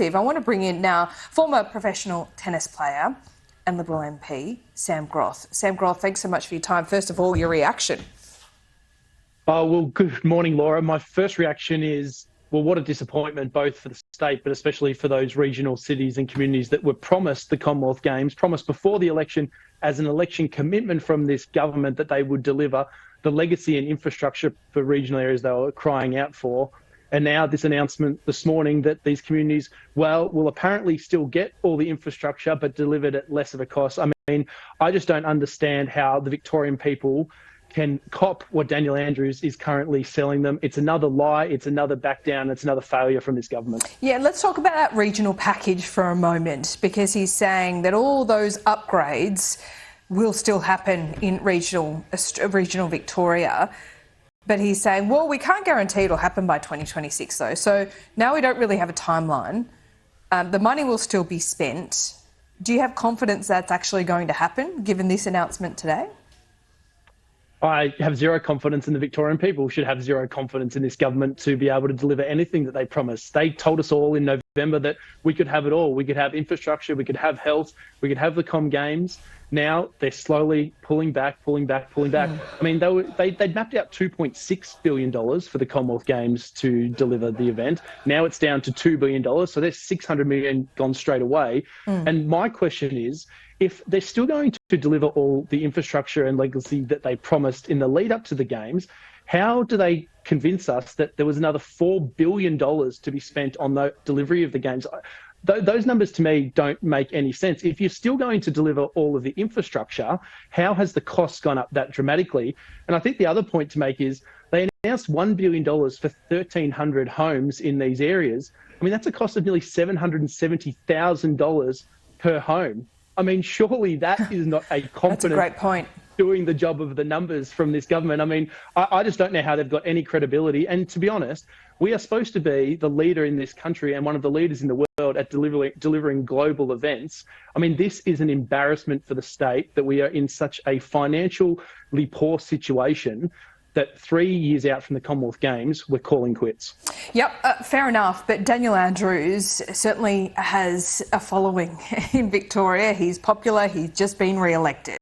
I want to bring in now former professional tennis player and Liberal MP, Sam Groth. Sam Groth, thanks so much for your time. First of all, your reaction. Oh, well, good morning, Laura. My first reaction is, well, what a disappointment, both for the state, but especially for those regional cities and communities that were promised the Commonwealth Games, promised before the election as an election commitment from this government that they would deliver the legacy and infrastructure for regional areas they were crying out for. And now this announcement this morning that these communities, well, will apparently still get all the infrastructure, but delivered at less of a cost. I mean, I just don't understand how the Victorian people can cop what Daniel Andrews is currently selling them. It's another lie, it's another back down, it's another failure from this government. Yeah, let's talk about that regional package for a moment, because he's saying that all those upgrades will still happen in regional Victoria. But he's saying, well, we can't guarantee it'll happen by 2026 though. So now we don't really have a timeline. The money will still be spent. Do you have confidence that's actually going to happen, given this announcement today? I have zero confidence, and the Victorian people should have zero confidence in this government to be able to deliver anything that they promised. They told us all in November that we could have it all. We could have infrastructure, we could have health, we could have the Com Games. Now they're slowly pulling back. I mean, they'd mapped out $2.6 billion for the Commonwealth Games to deliver the event. Now it's down to $2 billion, so there's $600 million gone straight away. And my question is, if they're still going to deliver all the infrastructure and legacy that they promised in the lead up to the Games, how do they convince us that there was another $4 billion to be spent on the delivery of the Games? Those numbers to me don't make any sense. If you're still going to deliver all of the infrastructure, how has the cost gone up that dramatically? And I think the other point to make is they announced $1 billion for 1,300 homes in these areas. I mean, that's a cost of nearly $770,000 per home. I mean, surely that is not a competent... That's a great point. ...doing the job of the numbers from this government. I mean, I just don't know how they've got any credibility. And to be honest, we are supposed to be the leader in this country and one of the leaders in the world at delivering global events. I mean, this is an embarrassment for the state that we are in such a financially poor situation that 3 years out from the Commonwealth Games, we're calling quits. Yep, fair enough. But Daniel Andrews certainly has a following in Victoria. He's popular. He's just been re-elected.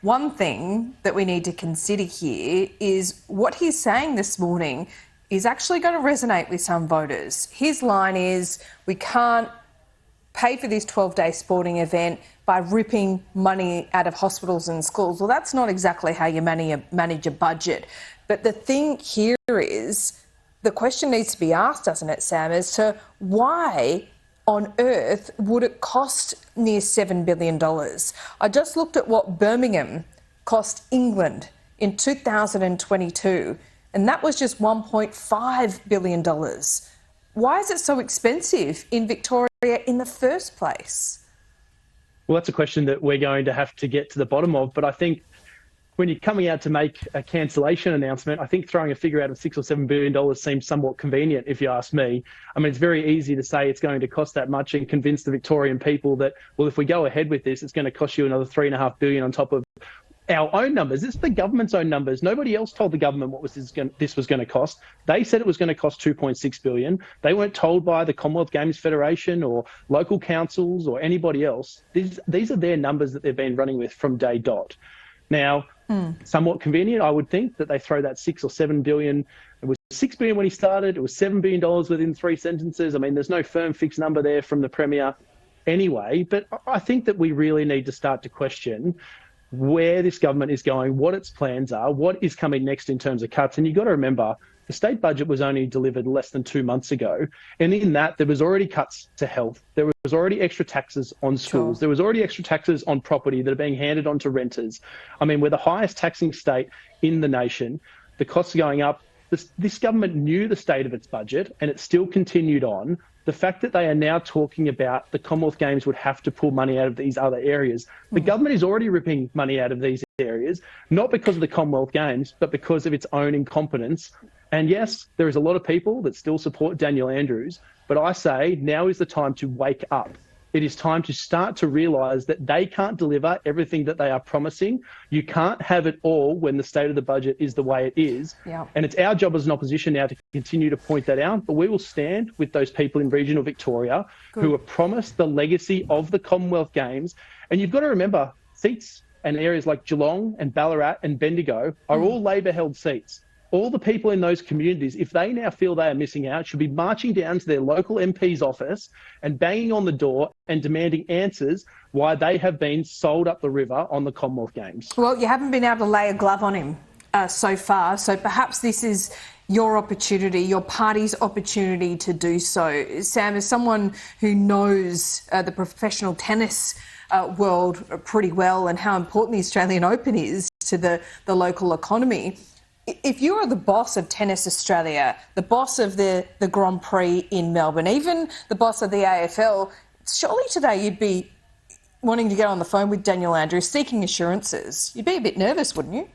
One thing that we need to consider here is what he's saying this morning is actually going to resonate with some voters. His line is, we can't pay for this 12-day sporting event by ripping money out of hospitals and schools. Well, that's not exactly how you manage a budget. But the thing here is, the question needs to be asked, doesn't it, Sam, as to why on earth would it cost near $7 billion? I just looked at what Birmingham cost England in 2022, and that was just $1.5 billion. Why is it so expensive in Victoria in the first place? Well, that's a question that we're going to have to get to the bottom of. But I think when you're coming out to make a cancellation announcement, I think throwing a figure out of $6 or $7 billion seems somewhat convenient, if you ask me. I mean, it's very easy to say it's going to cost that much and convince the Victorian people that, well, if we go ahead with this, it's going to cost you another $3.5 billion on top of our own numbers. It's the government's own numbers. Nobody else told the government what this was going to cost. They said it was going to cost $2.6 billion. They weren't told by the Commonwealth Games Federation or local councils or anybody else. These are their numbers that they've been running with from day dot. Now, somewhat convenient, I would think, that they throw that $6 or $7 billion. It was $6 billion when he started. It was $7 billion within 3 sentences. I mean, there's no firm fixed number there from the Premier anyway. But I think that we really need to start to question where this government is going, what its plans are, what is coming next in terms of cuts. And you've got to remember, the state budget was only delivered less than 2 months ago. And in that, there was already cuts to health. There was already extra taxes on schools. Sure. There was already extra taxes on property that are being handed on to renters. I mean, we're the highest taxing state in the nation. The costs are going up. This government knew the state of its budget and it still continued on. The fact that they are now talking about the Commonwealth Games would have to pull money out of these other areas. The government is already ripping money out of these areas, not because of the Commonwealth Games, but because of its own incompetence. And yes, there is a lot of people that still support Daniel Andrews, but I say now is the time to wake up. It is time to start to realise that they can't deliver everything that they are promising. You can't have it all when the state of the budget is the way it is. Yeah. And it's our job as an opposition now to continue to point that out. But we will stand with those people in regional Victoria who are promised the legacy of the Commonwealth Games. And you've got to remember, seats and areas like Geelong and Ballarat and Bendigo are all Labor-held seats. All the people in those communities, if they now feel they are missing out, should be marching down to their local MP's office and banging on the door and demanding answers why they have been sold up the river on the Commonwealth Games. Well, you haven't been able to lay a glove on him so far, so perhaps this is your opportunity, your party's opportunity to do so. Sam, as someone who knows the professional tennis world pretty well and how important the Australian Open is to the local economy, if you are the boss of Tennis Australia, the boss of the Grand Prix in Melbourne, even the boss of the AFL, surely today you'd be wanting to get on the phone with Daniel Andrews, seeking assurances. You'd be a bit nervous, wouldn't you?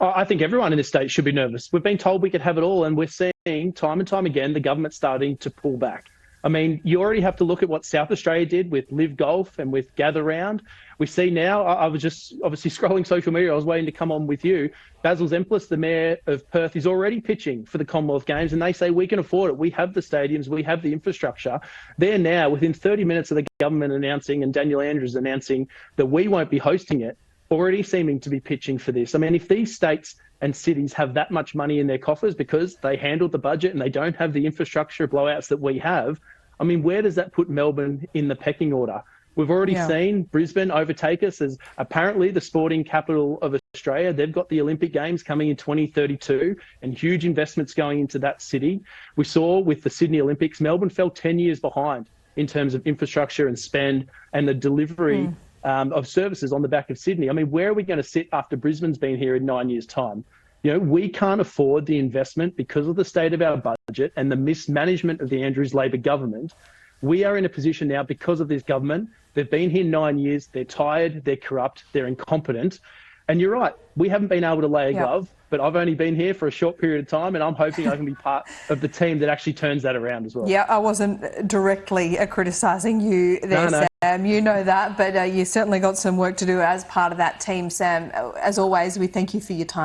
I think everyone in this state should be nervous. We've been told we could have it all, and we're seeing time and time again the government starting to pull back. I mean, you already have to look at what South Australia did with Live Golf and with Gather Round. We see now, I was just obviously scrolling social media, I was waiting to come on with you. Basil Zemplis, the Mayor of Perth, is already pitching for the Commonwealth Games, and they say we can afford it. We have the stadiums, we have the infrastructure. They're now, within 30 minutes of the government announcing and Daniel Andrews announcing that we won't be hosting it, already seeming to be pitching for this. I mean, if these states and cities have that much money in their coffers because they handled the budget and they don't have the infrastructure blowouts that we have, I mean, where does that put Melbourne in the pecking order? We've already seen Brisbane overtake us as apparently the sporting capital of Australia. They've got the Olympic Games coming in 2032 and huge investments going into that city. We saw with the Sydney Olympics, Melbourne fell 10 years behind in terms of infrastructure and spend and the delivery of services on the back of Sydney. I mean, where are we going to sit after Brisbane's been here in 9 years' time? You know, we can't afford the investment because of the state of our budget and the mismanagement of the Andrews Labor government. We are in a position now because of this government. They've been here 9 years. They're tired. They're corrupt. They're incompetent. And you're right. We haven't been able to lay a glove, but I've only been here for a short period of time, and I'm hoping I can be part of the team that actually turns that around as well. Yeah, I wasn't directly criticising you there, No. Sam. You know that, but you certainly got some work to do as part of that team, Sam. As always, we thank you for your time.